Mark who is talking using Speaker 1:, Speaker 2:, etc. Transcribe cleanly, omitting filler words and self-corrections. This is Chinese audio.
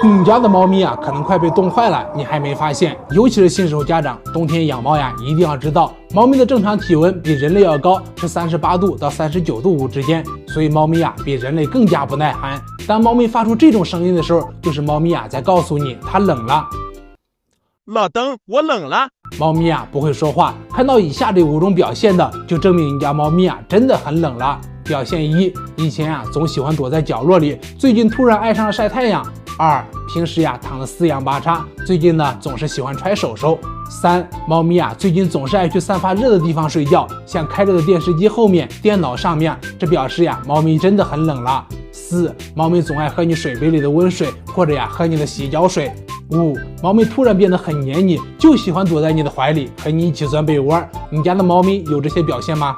Speaker 1: 你家的猫咪啊，可能快被冻坏了，你还没发现。尤其是新手家长，冬天养猫呀，一定要知道，猫咪的正常体温比人类要高，是38度到39度5之间，所以猫咪啊比人类更加不耐寒。当猫咪发出这种声音的时候，就是猫咪啊在告诉你它冷了。
Speaker 2: 老登，我冷了。
Speaker 1: 猫咪啊不会说话，看到以下这5种表现的，就证明你家猫咪啊真的很冷了。表现1，以前啊总喜欢躲在角落里，最近突然爱上了晒太阳。2，平时呀躺得四仰八叉，最近呢总是喜欢揣手手。3，猫咪啊最近总是爱去散发热的地方睡觉，像开着的电视机后面、电脑上面，这表示呀猫咪真的很冷了。4，猫咪总爱喝你水杯里的温水，或者呀喝你的洗脚水。5，猫咪突然变得很黏你，就喜欢躲在你的怀里和你一起钻被窝。你家的猫咪有这些表现吗？